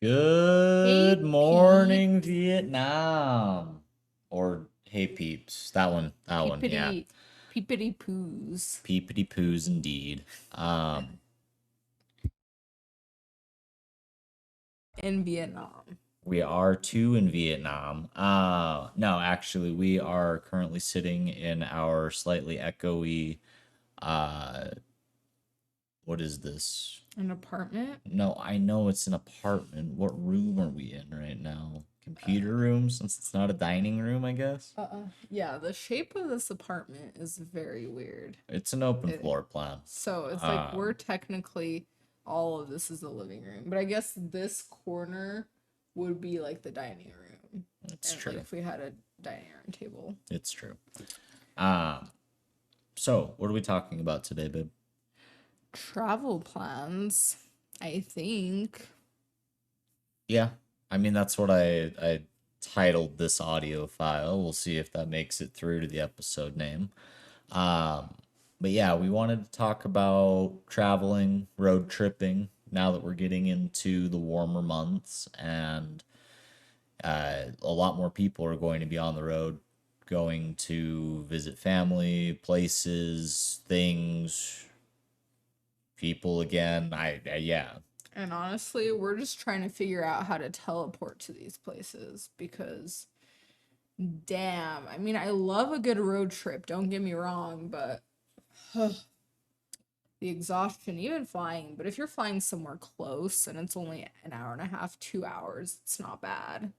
Hey Good Pete, morning, Vietnam. Or hey peeps. That one, yeah. peepity, peepity poos Peepity poos indeed. Um, in Vietnam. we are too in Vietnam. No, actually, we are currently sitting in our slightly echoey, uh, what is this? An apartment? No, I know it's an apartment. What room are we in right now? Computer room, since it's not a dining room, I guess. Yeah, the shape of this apartment is very weird. It's an open It, floor plan. so it's like we're Um, technically all of this is the living room, but I guess this corner would be like the dining room, it's and like true. if we had a dining room table. It's true. Um, so what are we talking about today, babe? Travel plans, I think. Yeah, I mean that's what I titled this audio file. We'll see if that makes it through to the episode name. Um, but yeah, we wanted to talk about traveling, road tripping. Now that we're getting into the warmer months, and a lot more people are going to be on the road, going to visit family, places, things, people again. Yeah. And honestly, we're just trying to figure out how to teleport to these places because damn, I mean, I love a good road trip, don't get me wrong, but the exhaustion, even flying, but if you're flying somewhere close and it's only an hour and a half, 2 hours, it's not bad.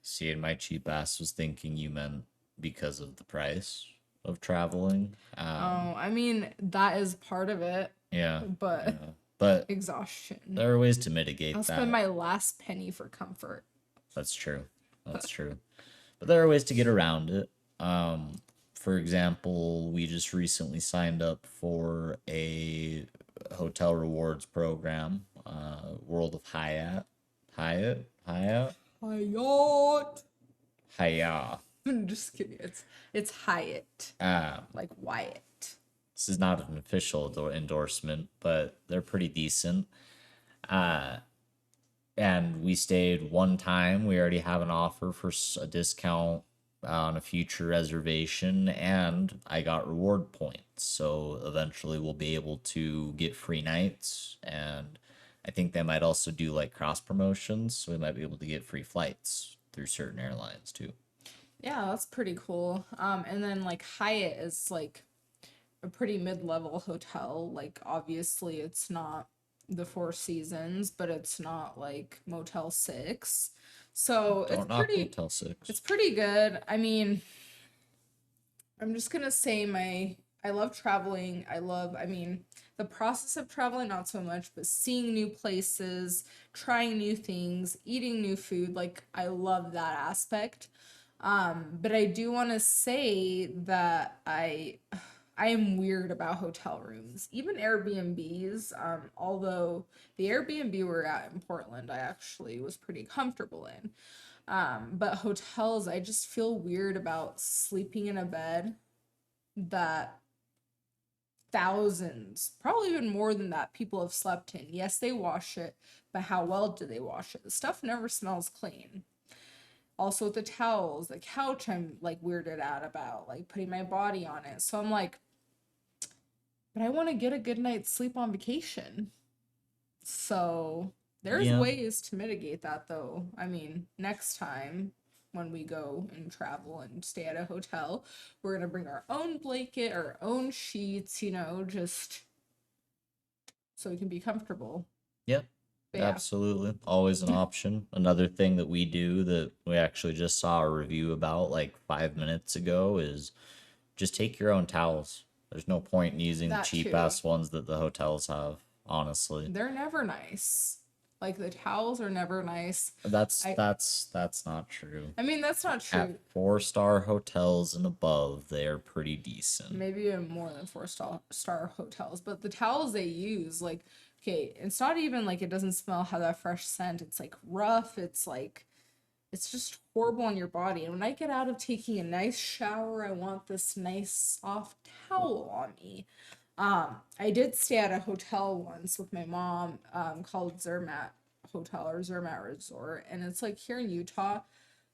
See, and my cheap ass was thinking you meant because of the price of traveling. Oh, I mean, that is part of it, Yeah, but yeah. But exhaustion. there are ways to I'll mitigate spend that. my last penny for comfort. That's true. That's true. But there are ways to get around it. For example, we just recently signed up for a hotel rewards program, World of Hyatt, Hyatt. Hyatt. I'm just kidding. It's Hyatt, Um, like Wyatt. this is not an official endorsement, but they're pretty decent. Uh, and we stayed one time. We already have an offer for a discount on a future reservation, and I got reward points. So eventually we'll be able to get free nights, and I think they might also do like cross promotions, so we might be able to get free flights through certain airlines too. Yeah, that's pretty cool. And then like Hyatt is like a pretty mid-level hotel. Like obviously it's not the Four Seasons, but it's not like Motel 6. So Don't knock Motel 6. it's pretty good. I mean, I'm just gonna say I love traveling. I mean, the process of traveling, not so much, but seeing new places, trying new things, eating new food, like I love that aspect. But I do want to say that I am weird about hotel rooms, even Airbnbs. Although the Airbnb we're at in Portland, I actually was pretty comfortable in. But hotels, I just feel weird about sleeping in a bed that thousands, probably even more than that, people have slept in. Yes, they wash it, but how well do they wash it? The stuff never smells clean. Also, with the towels, the couch, I'm like weirded out about, like putting my body on it. So I'm like, but I want to get a good night's sleep on vacation. So there's Yeah. ways to mitigate that though. I mean, next time when we go and travel and stay at a hotel, we're gonna bring our own blanket, our own sheets, just so we can be comfortable. Yeah. But yeah, Absolutely. Always an option. Another thing that we do that we actually just saw a review about like 5 minutes ago is just take your own towels. There's no point in using the that cheap too. ass ones that the hotels have, honestly. They're never nice. Like the towels are never nice. That's I that's that's not true. I mean that's not At true. 4-star hotels and above, they're pretty decent. Maybe even more than four star hotels, but the towels they use, like, okay, it's not even like it doesn't smell, have that fresh scent. It's like rough. It's like it's just horrible on your body. And when I get out of taking a nice shower, I want this nice soft towel on me. I did stay at a hotel once with my mom, called Zermatt hotel or Zermatt Resort, and it's like here in Utah,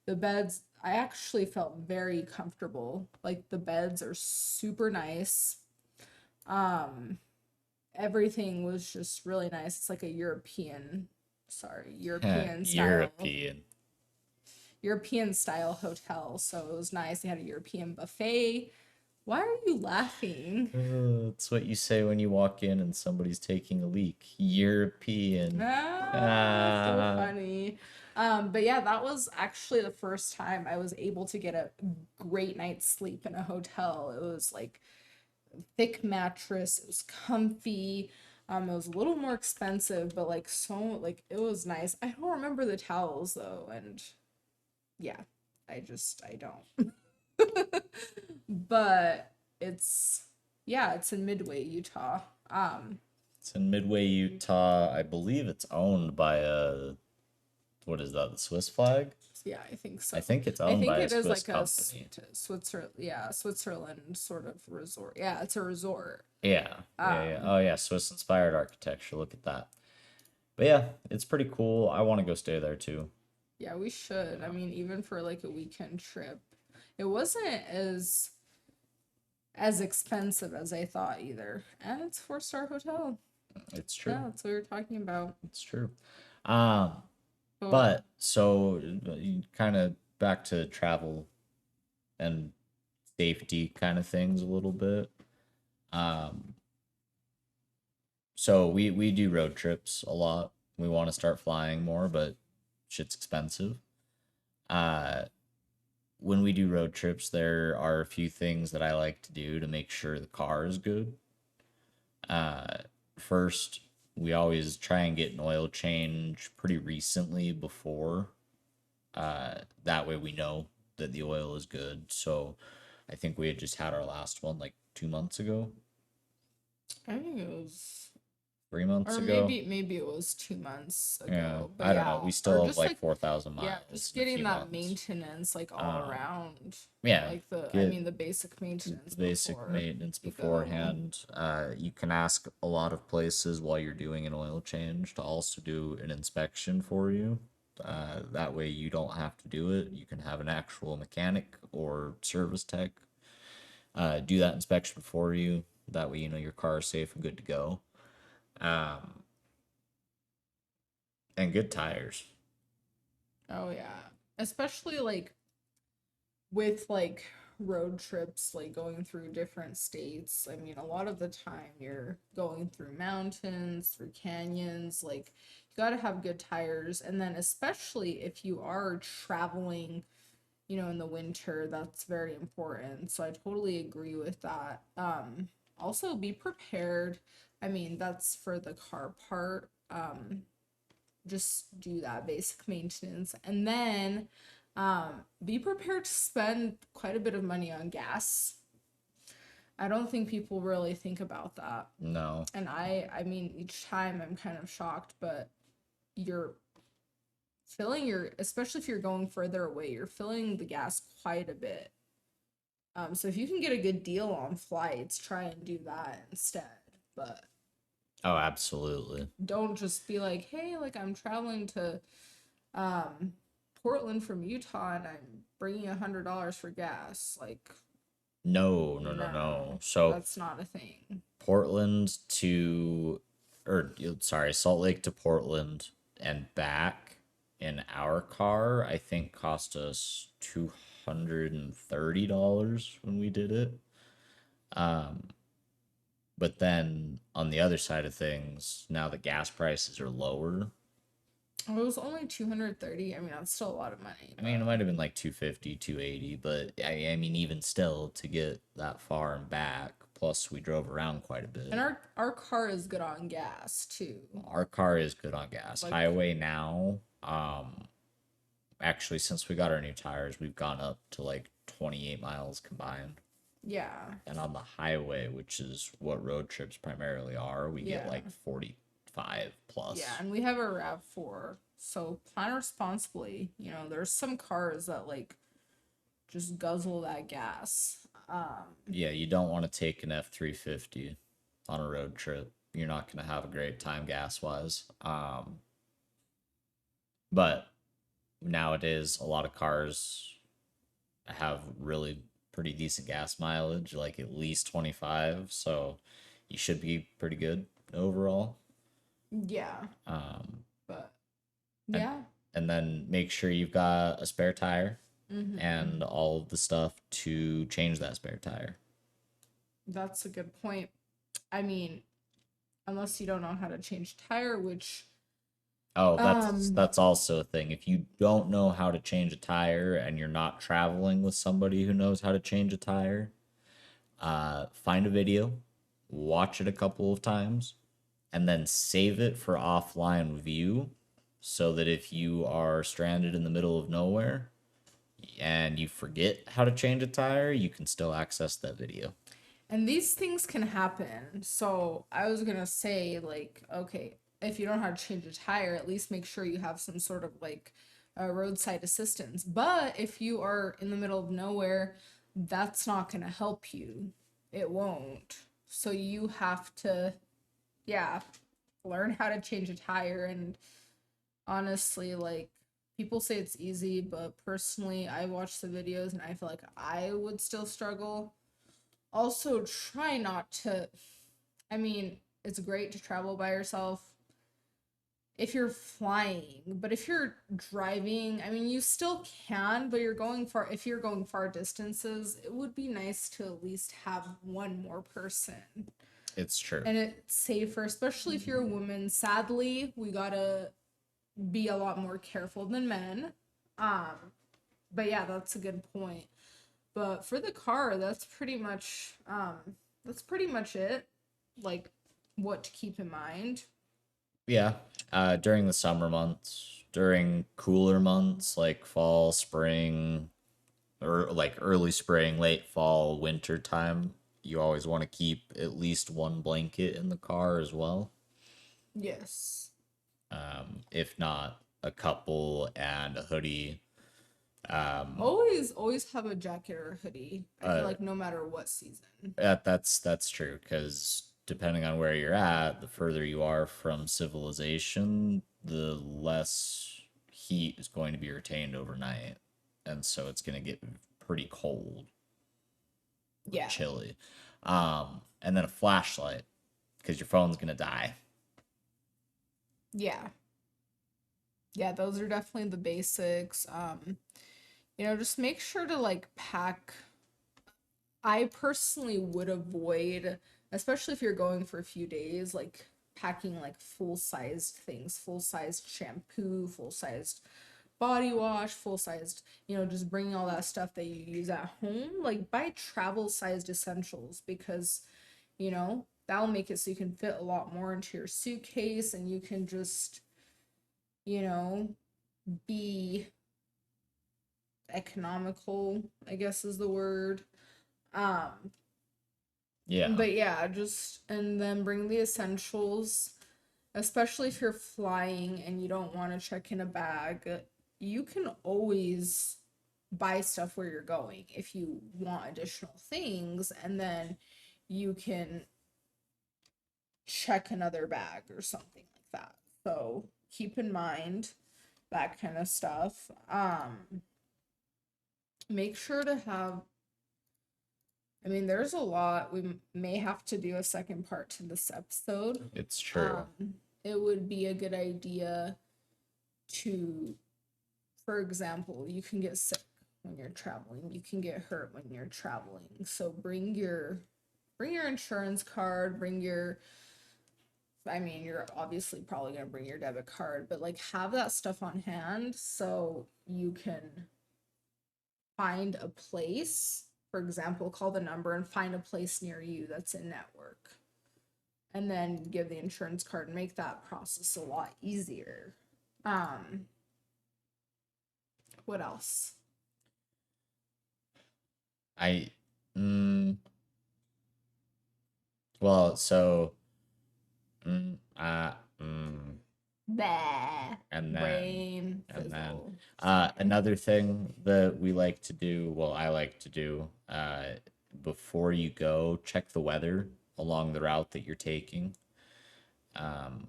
the beds, I actually felt very comfortable. Like the beds are super nice. Um, Everything was just really nice. It's like a European style European. European style hotel. So it was nice. They had a European buffet. Why are you laughing? That's what you say when you walk in and somebody's taking a leak. European. So Ah, funny. But yeah, that was actually the first time I was able to get a great night's sleep in a hotel. It was like thick mattress, it was comfy. It was a little more expensive, but like so like it was nice. I don't remember the towels though, and yeah, I don't. But it's yeah, it's in Midway, Utah. it's in Midway, Utah. I believe it's owned by what is that, the Swiss flag? Yeah, I think so. I think it's I owned think by a it is Swiss like a company. Switzerland, yeah, Switzerland sort of resort. Yeah, it's a resort. Yeah, yeah, yeah. Um, Oh, yeah, Swiss inspired architecture. Look at that. But yeah, it's pretty cool. I want to go stay there too. yeah, we should. I Yeah, mean, even for like a weekend trip, it wasn't as expensive as I thought either. And it's 4-star hotel. it's true. Yeah, that's what we were talking about. It's true. Um, But but so kind of back to travel and safety kind of things a little bit. Um, so we do road trips a lot. We want to start flying more, but shit's expensive. Uh, when we do road trips, there are a few things that I like to do to make sure the car is good. Uh, First, we always try and get an oil change pretty recently before. That way we know that the oil is good. So I think we had just had our last one like 2 months ago, I think it was, 3 months or ago. maybe it was 2 months Yeah, ago. But I don't know. yeah, We or still have just like like 4,000 yeah, miles just in a getting few that months. maintenance like all Um, around. yeah, Like I get mean the basic maintenance the basic before maintenance you go. beforehand. You can ask a lot of places while you're doing an oil change to also do an inspection for you. That way you don't have to do it. You can have an actual mechanic or service tech do that inspection for you. That way you know your car is safe and good to go. Um, and good tires. Oh yeah. Especially like with like road trips, like going through different states. I mean, a lot of the time you're going through mountains, through canyons, like you got to have good tires. And then especially if you are traveling, in the winter, that's very important. So I totally agree with that. Also be prepared. I mean, that's for the car part. Just do that basic maintenance, and then be prepared to spend quite a bit of money on gas. I don't think people really think about that. No, And I mean, each time I'm kind of shocked, but you're filling your, especially if you're going further away, you're filling the gas quite a bit. So if you can get a good deal on flights, try and do that instead. But oh, absolutely. don't just be like, hey, like I'm traveling to um Portland from Utah and I'm bringing $100 for gas. Like, No, no, no, no. no, So that's not a thing. Portland to, or sorry, Salt Lake to Portland and back in our car, I think cost us $230 when we did it. Um, but then on the other side of things, now that gas prices are lower, It was only 230. I mean, that's still a lot of money, I mean, it but might have been like 250, 280, but I mean, even still, to get that far and back, plus we drove around quite a and bit. our car is good on gas too. Our car is good on gas. Like, Highway now, actually, since we got our new tires, we've gone up to like 28 miles combined. yeah. And on the highway, which is what road trips primarily are, we get Yeah. like 45 Yeah, plus. and we have a RAV4. So plan responsibly. There's some cars that like just guzzle that gas. Yeah, you don't want to take an F-350 on a road trip. You're not going to have a great time gas wise. But nowadays, a lot of cars have really pretty decent gas mileage, like at least 25. So you should be pretty good overall. Yeah, Um, but and yeah. and then make sure you've got a spare tire and Hmm. all of the stuff to change that spare tire. That's a good point. I mean, unless you don't know how to change tire, which Oh, that's um that's also a thing. If you don't know how to change a tire and you're not traveling with somebody who knows how to change a tire, find a video, watch it a couple of times, and then save it for offline view so that if you are stranded in the middle of nowhere and you forget how to change a tire, you can still access that video. and these things can happen. So I was gonna say, like, okay, if you don't know how to change a tire, at least make sure you have some sort of like roadside assistance. But if you are in the middle of nowhere, that's not gonna help you. It won't. So you have to, yeah, learn how to change a tire. And honestly, like, people say it's easy, but personally, I watch the videos and I feel like I would still struggle. Also, try not to, I mean, it's great to travel by yourself if you're flying, but if you're driving, I mean, you still can, but if you're going far distances, it would be nice to at least have one more person. It's true. And it's safer, especially if you're a woman. Sadly, we gotta be a lot more careful than men. Um, but yeah, that's a good point. But for the car, that's pretty much it. Like, what to keep in mind. Yeah. During the summer months, during cooler months like fall, spring, or like early spring, late fall, winter time, you always want to keep at least one blanket in the car as well. Yes. If not, a couple and a hoodie. Um, Always have a jacket or a hoodie. I feel uh, like no matter what season. that's true because depending on where you're at, the further you are from civilization, the less heat is going to be retained overnight, and so it's going to get pretty cold or Yeah. chilly. And then a flashlight because your phone's going to die. Yeah. Yeah, those are definitely the basics. Just make sure to like pack. I personally would avoid, especially if you're going for a few days, like packing like full-sized things, full-sized shampoo, full-sized body wash, full-sized, just bringing all that stuff that you use at home. Like buy travel-sized essentials because, that'll make it so you can fit a lot more into your suitcase and you can just, you know, be economical, I guess is the word. Um, Yeah, but yeah, just and then bring the essentials, especially if you're flying and you don't want to check in a bag. You can always buy stuff where you're going if you want additional things, and then you can check another bag or something like that. So keep in mind that kind of stuff. Make sure to have, I mean, there's a lot. We may have to do a second part to this episode. it's true. It would be a good idea to, for example, you can get sick when you're traveling. You can get hurt when you're traveling. So bring your insurance card, I mean, you're obviously probably going to bring your debit card, but like have that stuff on hand so you can find a place. For example, call the number and find a place near you that's in network. And then give the insurance card and make that process a lot easier. Um, what else? I, mm, well, so, mm, uh, mm, Bah. and then Brain and then fizzle. Sorry. another thing that we like to do, well, I like to do, before you go, check the weather along the route that you're taking. Um,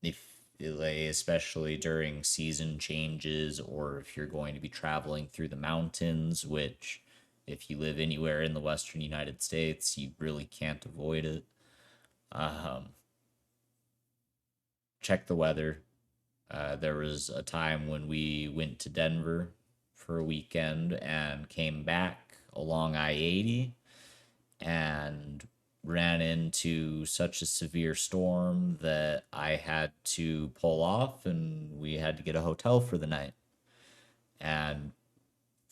if especially during season changes, or if you're going to be traveling through the mountains, which if you live anywhere in the western United States, you really can't avoid it. Um, check the weather. There was a time when we went to Denver for a weekend and came back along I-80 and ran into such a severe storm that I had to pull off and we had to get a hotel for the night. And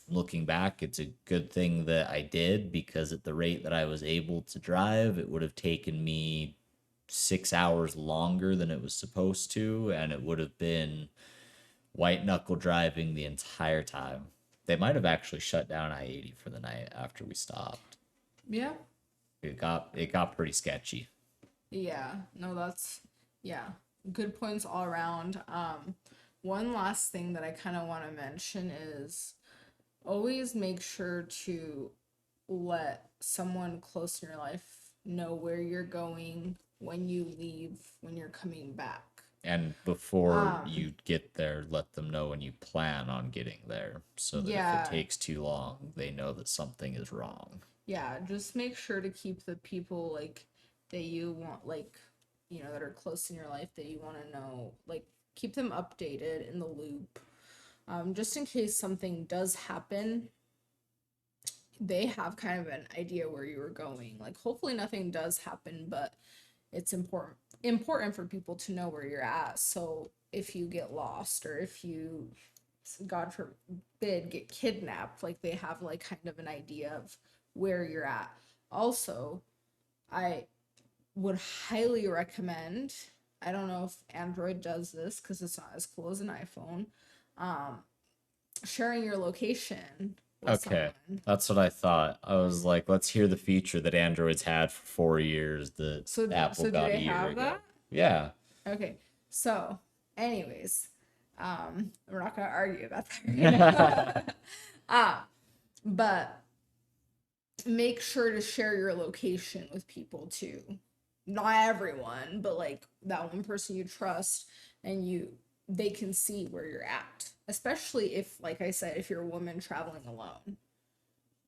looking back, it's a good thing that I did, because at the rate that I was able to drive, it would have taken me 6 hours longer than it was supposed to, and it would have been white knuckle driving the entire time. They might have actually shut down I-80 for the night after we stopped. Yeah. It got pretty sketchy. Yeah. No, that's yeah. Good points all around. One last thing that I kind of want to mention is always make sure to let someone close in your life know where you're going, when you leave, when you're coming back. And before Um, you get there, let them know when you plan on getting there, so that if it yeah, takes too long, they know that something is wrong. yeah, just make sure to keep the people like that you want, like, that are close in your life that you want to know, like, keep them updated in the loop. Just in case something does happen, they have kind of an idea where you were going. Like, hopefully nothing does happen, but it's important for people to know where you're at. So if you get lost, or if you, God forbid, get kidnapped, like, they have like kind of an idea of where you're at. Also, I would highly recommend, I don't know if Android does this because it's not as cool as an iPhone, um, sharing your location with Okay, someone. that's what I thought. I was like, let's hear the feature that Android's had for 4 years that Apple So do got a they year have ago. that? Yeah. Okay. So, anyways, we're not gonna argue about that right now. uh, but make sure to share your location with people too. Not everyone, but like that one person you trust, and they can see where you're at. Especially if, like I said, if you're a woman traveling alone,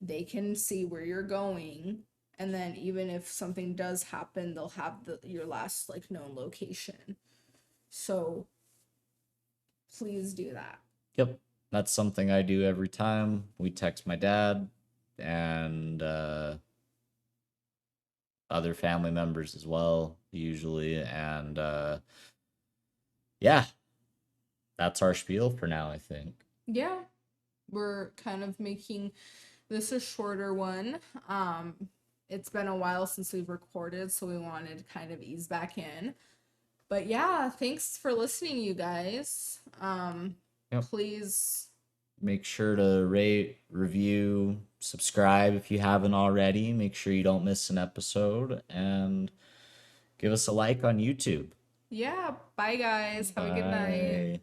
they can see where you're going, and then even if something does happen, they'll have your last like known location. So please do that. Yep. That's something I do every time. We text my dad and other family members as well, usually. And yeah, that's our spiel for now, I think. Yeah, we're kind of making this a shorter one. It's been a while since we've recorded, so we wanted to kind of ease back in. But yeah, thanks for listening, you guys. Yep. Please, Make sure to rate, review, subscribe if you haven't already. Make sure you don't miss an episode, and give us a like on YouTube. yeah, bye guys. Have a good night. Bye.